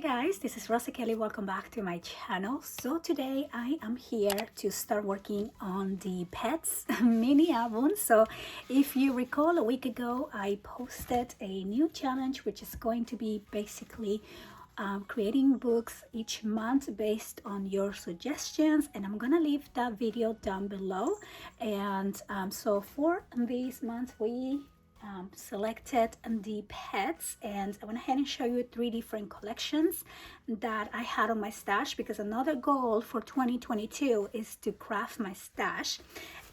Guys, this is Rosa Kelly. Welcome back to my channel. So today I am here to start working on the pets mini album. So if you recall, a week ago I posted a new challenge, which is going to be basically creating books each month based on your suggestions, and I'm gonna leave that video down below. And so for this month we selected the pets, and I went ahead and show you 3 different collections that I had on my stash, because another goal for 2022 is to craft my stash,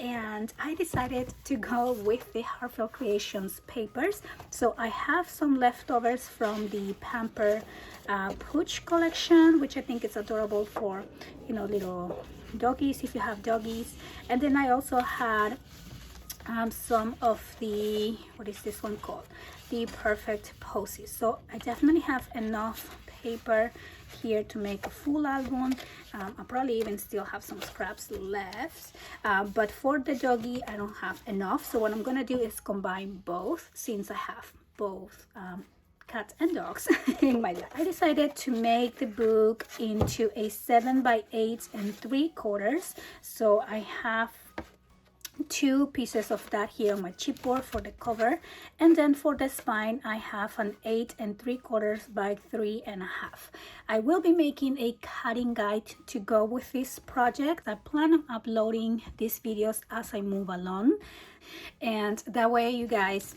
and I decided to go with the Heartfelt Creations papers. So I have some leftovers from the Pamper Pooch collection, which I think is adorable for, you know, little doggies if you have doggies. And then I also had some of the, what is this one called, the Perfect Posies. So I definitely have enough paper here to make a full album. I'll probably even still have some scraps left, but for the doggy I don't have enough. So what I'm gonna do is combine both, since I have both cats and dogs in my life. I decided to make the book into a 7 by 8 3/4. So I have 2 pieces of that here on my chipboard for the cover, and then for the spine I have an 8 3/4 by 3.5. I will be making a cutting guide to go with this project. I plan on uploading these videos as I move along, and that way you guys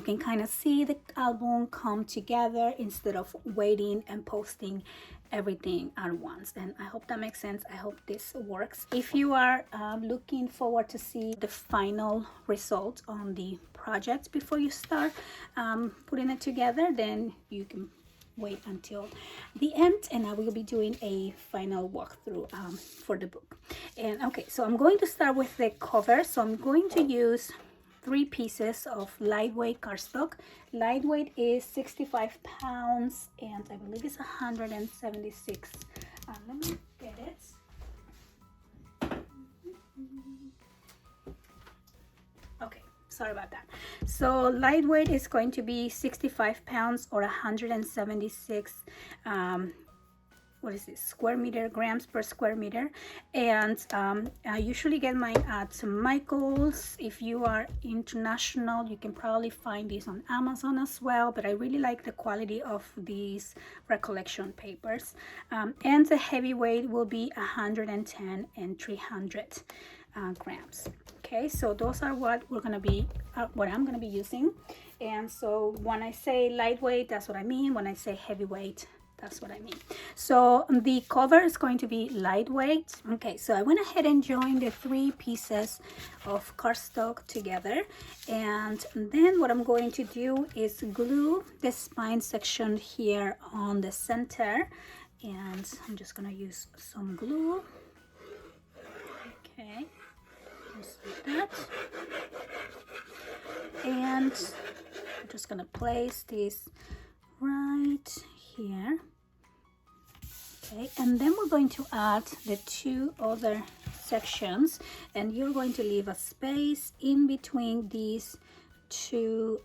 can kind of see the album come together instead of waiting and posting everything at once. And I hope that makes sense. I hope this works. If you are looking forward to see the final result on the project before you start putting it together, then you can wait until the end, and I will be doing a final walkthrough for the book. And okay, so I'm going to start with the cover. So I'm going to use 3 pieces of lightweight cardstock. Lightweight is 65 pounds, and I believe it's 176. Let me get it. Okay, sorry about that. So lightweight is going to be 65 pounds or 176 what is this, square meter, grams per square meter. And I usually get mine at Michael's. If you are international, you can probably find these on Amazon as well, but I really like the quality of these recollection papers. And the heavyweight will be 110 and 300 grams. Okay, so those are what we're gonna be what I'm gonna be using. And so when I say lightweight, that's what I mean. When I say heavyweight, that's what I mean. So the cover is going to be lightweight. Okay, so I went ahead and joined the 3 pieces of cardstock together, and then what I'm going to do is glue the spine section here on the center, and I'm just gonna use some glue. Okay, just like that, and I'm just gonna place this right here. Okay, and then we're going to add the 2 other sections, and you're going to leave a space in between these 2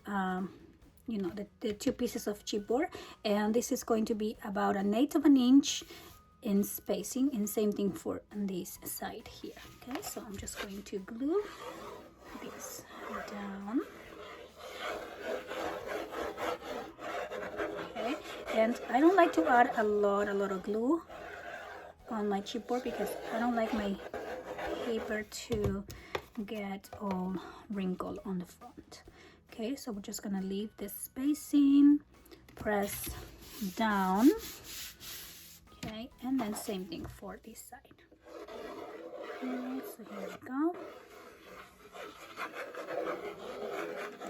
you know, the 2 pieces of chipboard, and this is going to be about 1/8 of an inch in spacing, and same thing for this side here. Okay, so I'm just going to glue this down. And I don't like to add a lot of glue on my chipboard, because I don't like my paper to get all wrinkled on the front. Okay, so we're just gonna leave this spacing, press down. Okay, and then same thing for this side. Okay, so here we go.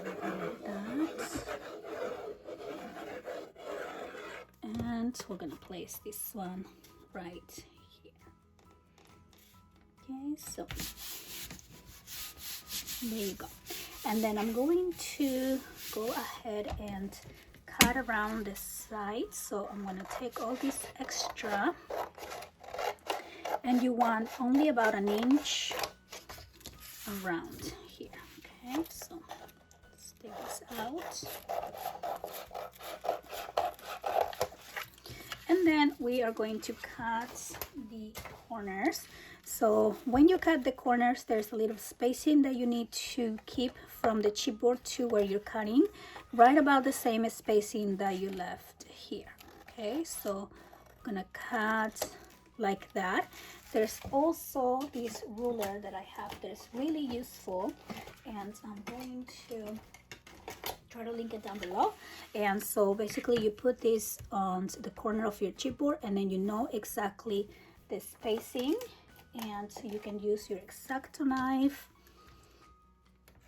Like that. And we're gonna place this one right here. Okay, so there you go. And then I'm going to go ahead and cut around the sides. So I'm gonna take all this extra, and you want only about 1 inch around here. Okay, so let's take this out. And then we are going to cut the corners. So when you cut the corners, there's a little spacing that you need to keep from the chipboard to where you're cutting, right about the same spacing that you left here. Okay, so I'm gonna cut like that. There's also this ruler that I have that's really useful, and I'm going to try to link it down below. And so basically you put this on the corner of your chipboard, and then you know exactly the spacing, and you can use your X-Acto knife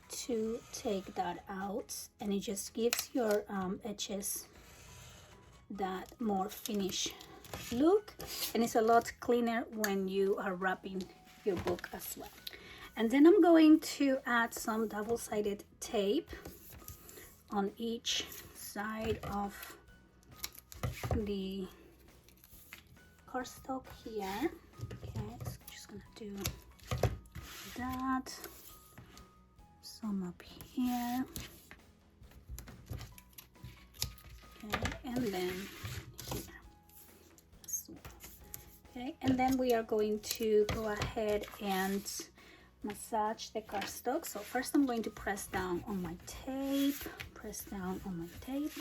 to take that out, and it just gives your edges that more finished look, and it's a lot cleaner when you are wrapping your book as well. And then I'm going to add some double-sided tape on each side of the cardstock here. Okay, so I'm just gonna do that, some up here, okay, and then here as well. Okay, and then we are going to go ahead and massage the cardstock. So first I'm going to press down on my tape, press down on my tape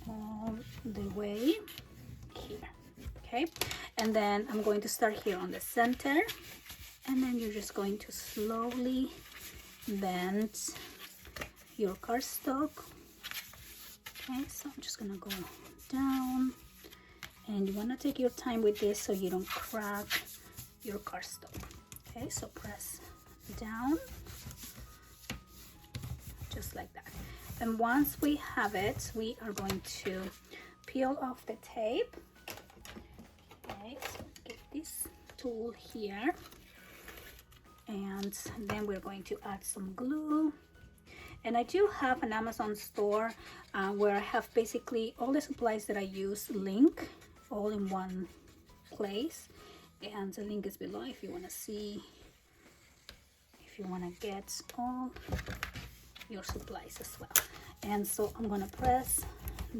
all the way here. Okay, and then I'm going to start here on the center, and then you're just going to slowly bend your cardstock. Okay, so I'm just gonna go down, and you want to take your time with this so you don't crack your cardstock. Okay, so press down just like that. And once we have it, we are going to peel off the tape. Okay, so get this tool here, and then we're going to add some glue. And I do have an Amazon store where I have basically all the supplies that I use link all in one place, and the link is below if you want to see, if you want to get all your supplies as well. And so I'm going to press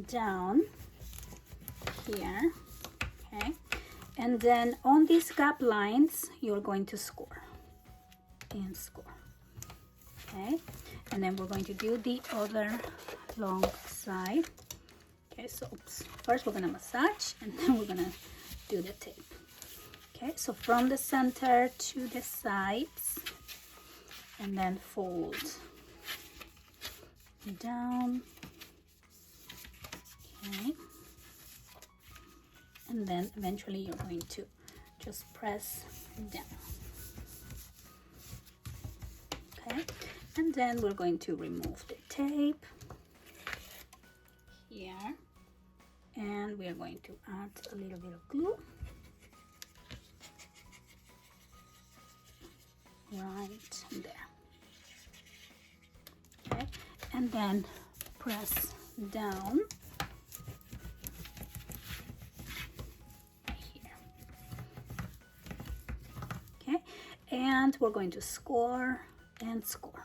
down here, okay, and then on these gap lines you're going to score and score. Okay, and then we're going to do the other long side. Okay, so first we're going to massage, and then we're going to do the tape. Okay, so from the center to the sides, and then fold down. Okay, and then eventually you're going to just press down. Okay, and then we're going to remove the tape here, and we are going to add a little bit of glue right there. Okay, and then press down here. Okay, and we're going to score and score.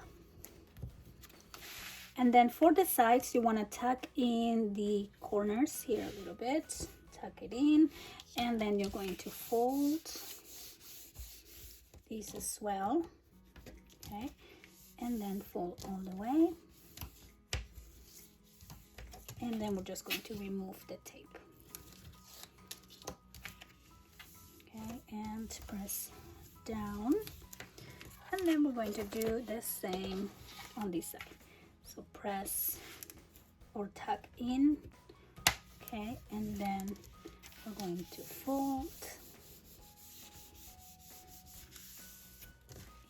And then for the sides, you want to tuck in the corners here a little bit, tuck it in, and then you're going to fold these as well. Okay, and then fold all the way, and then we're just going to remove the tape. Okay, and press down, and then we're going to do the same on this side. So press or tuck in, okay, and then we're going to fold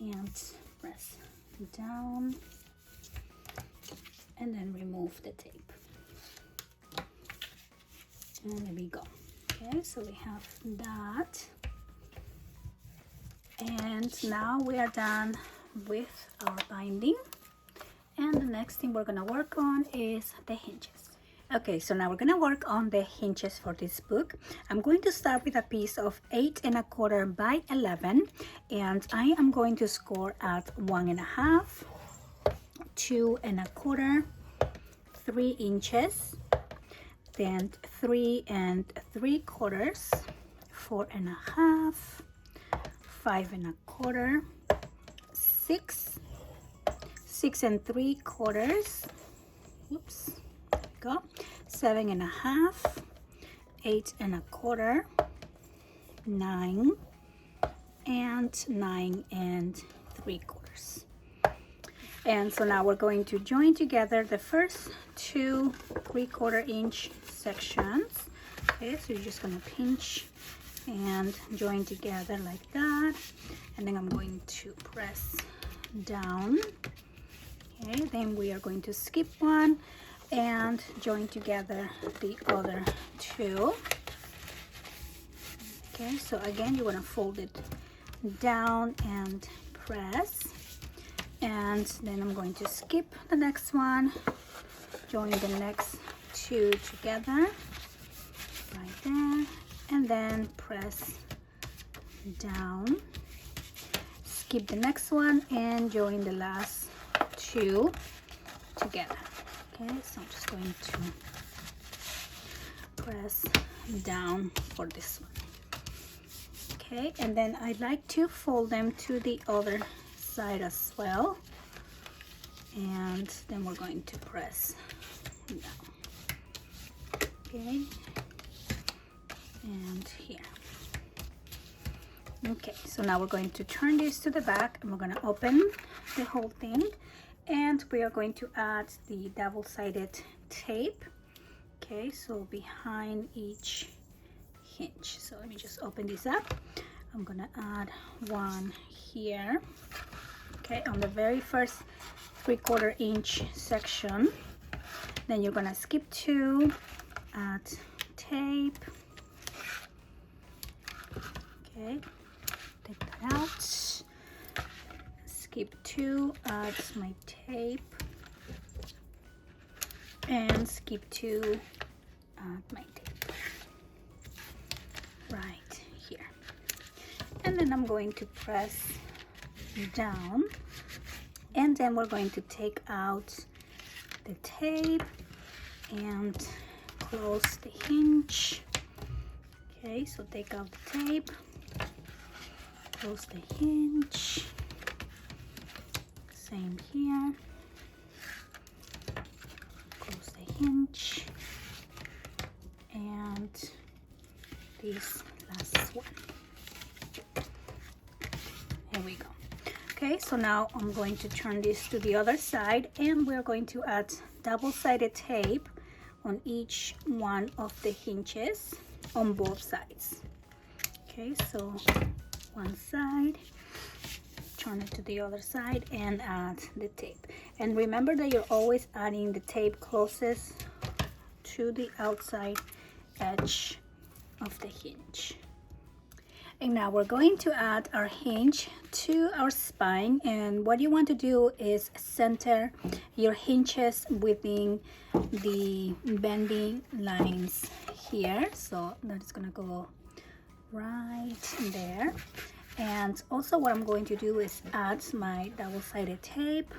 and press down, and then remove the tape. And there we go. Okay, so we have that, and now we are done with our binding. And the next thing we're gonna work on is the hinges. Okay, so now we're gonna work on the hinges for this book. I'm going to start with a piece of 8 1/4 by 11, and I am going to score at 1 1/2, 2 1/4, 3 inches, then 3 3/4, 4 1/2, 5 1/4, 6, 6 3/4, whoops, there we go, 7 1/2, 8 1/4, 9, and 9 3/4. And so now we're going to join together the first 2 3/4 inch sections. Okay, so you're just going to pinch and join together like that, and then I'm going to press down. Okay, then we are going to skip one and join together the other 2. Okay, so again you're going to fold it down and press, and then I'm going to skip the next one, join the next 2 together right there, and then press down, skip the next one and join the last 2 together. Okay, so I'm just going to press down for this one. Okay, and then I like to fold them to the other side as well, and then we're going to press down. Okay, and here. Okay, so now we're going to turn this to the back, and we're going to open the whole thing, and we are going to add the double-sided tape. Okay, so behind each hinge. So let me just open this up. I'm gonna add one here. Okay, on the very first 3/4 inch section. Then you're gonna skip 2, add tape. Okay, take that out. Skip 2, add my tape, and skip 2, add my tape right here. And then I'm going to press down, and then we're going to take out the tape and close the hinge. Okay, so take out the tape, close the hinge, same here, close the hinge, and this last one. Here we go. Okay, so now I'm going to turn this to the other side, and we're going to add double-sided tape on each one of the hinges on both sides. Okay, so one side, turn it to the other side, and add the tape. And remember that you're always adding the tape closest to the outside edge of the hinge. And now we're going to add our hinge to our spine, and what you want to do is center your hinges within the bending lines here. So that's gonna go right there. And also what I'm going to do is add my double-sided tape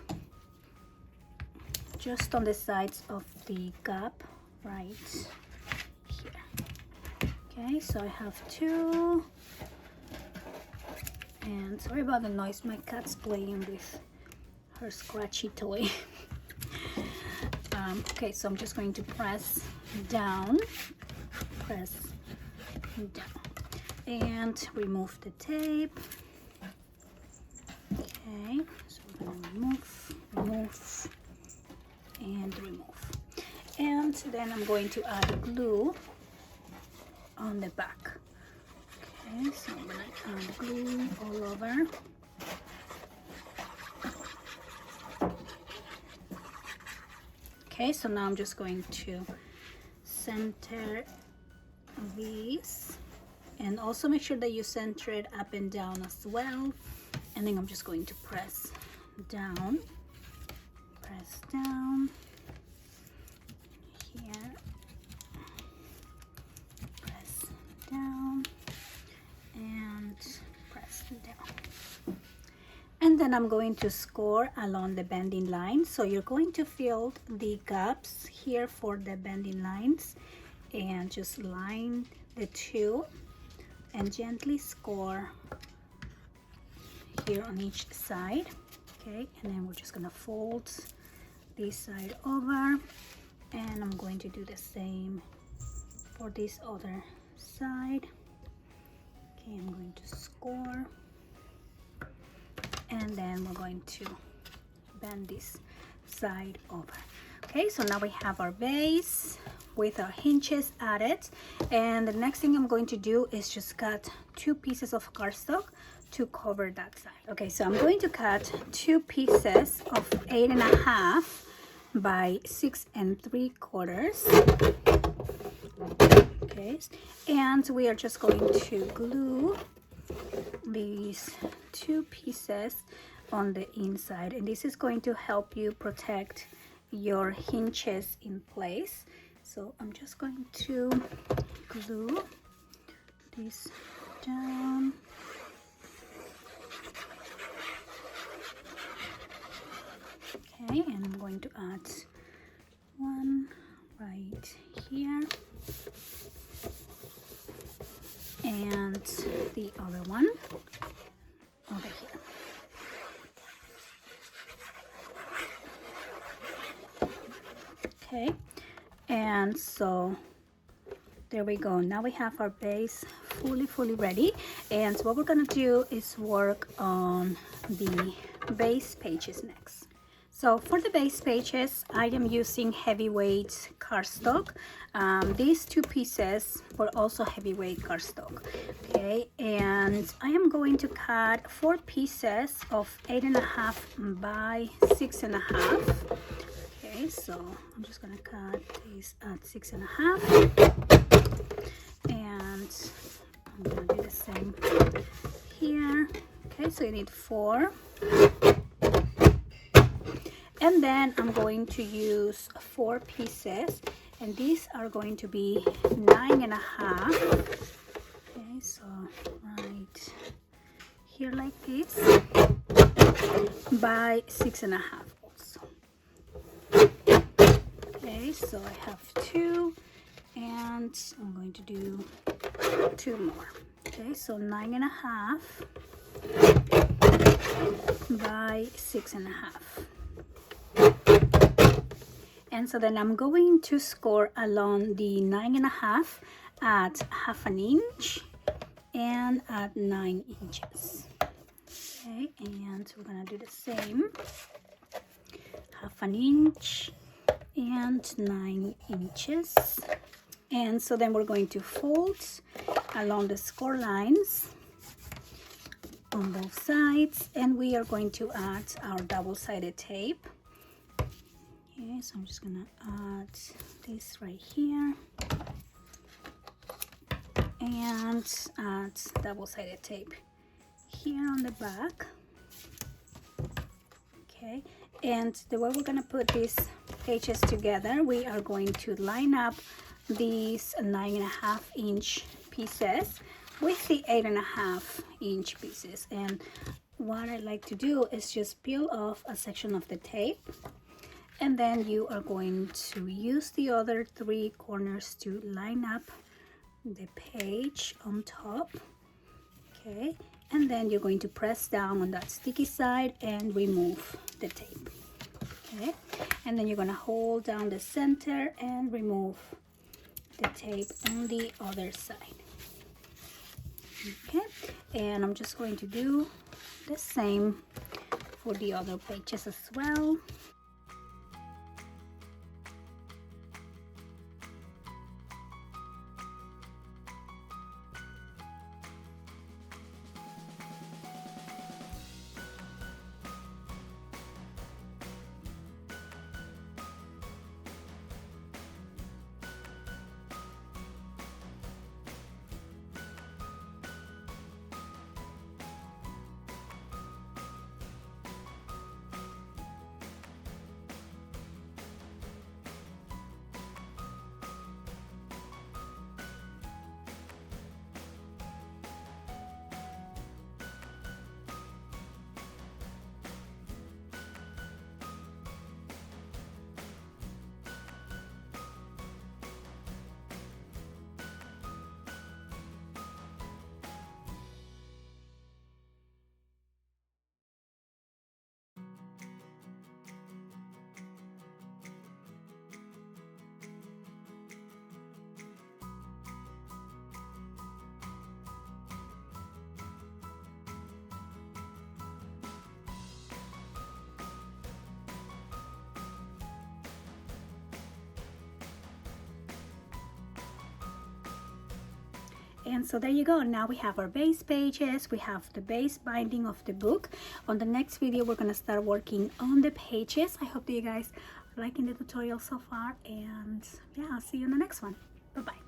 just on the sides of the gap right here. Okay, so I have 2. And sorry about the noise, my cat's playing with her scratchy toy. Okay, so I'm just going to press down, and remove the tape. Okay, so we're gonna remove, and remove. And then I'm going to add glue on the back. Okay, so I'm gonna add glue all over. Okay, so now I'm just going to center these, and also make sure that you center it up and down as well. And then I'm just going to press down here, press down, and press down. And then I'm going to score along the bending line. So you're going to fill the gaps here for the bending lines, and just line the two and gently score here on each side. Okay, and then we're just gonna fold this side over, and I'm going to do the same for this other side. Okay, I'm going to score, and then we're going to bend this side over. Okay, so now we have our base with our hinges added, and the next thing I'm going to do is just cut 2 pieces of cardstock to cover that side. Okay, so I'm going to cut 2 pieces of 8.5 by 6 3/4. Okay, and we are just going to glue these 2 pieces on the inside, and this is going to help you protect your hinges in place. So I'm just going to glue this down. Okay, and I'm going to add one right here and the other one over here. Okay, and so there we go. Now we have our base fully ready, and what we're gonna do is work on the base pages next. So for the base pages, I am using heavyweight cardstock. These 2 pieces were also heavyweight cardstock. Okay, and I am going to cut 4 pieces of 8.5 by 6.5. Okay, so I'm just gonna cut these at 6.5, and I'm gonna do the same here. Okay, so you need 4. And then I'm going to use 4 pieces, and these are going to be 9.5. Okay, so right here like this by 6.5 also. Okay, so I have 2, and I'm going to do 2 more. Okay, so 9.5 by 6.5. And so then I'm going to score along the 9.5 at 1/2 inch and at 9 inches. Okay, and we're gonna do the same, 1/2 inch and 9 inches. And so then we're going to fold along the score lines on both sides, and we are going to add our double-sided tape. Okay, so I'm just gonna add this right here and add double-sided tape here on the back. Okay, and the way we're gonna put these pages together, we are going to line up these 9.5 inch pieces with the 8.5 inch pieces. And what I like to do is just peel off a section of the tape, and then you are going to use the other 3 corners to line up the page on top. Okay, and then you're going to press down on that sticky side and remove the tape. Okay, and then you're going to hold down the center and remove the tape on the other side. Okay, and I'm just going to do the same for the other pages as well. And so there you go. Now we have our base pages, we have the base binding of the book. On the next video we're gonna start working on the pages. I hope that you guys are liking the tutorial so far, and yeah, I'll see you in the next one. Bye bye.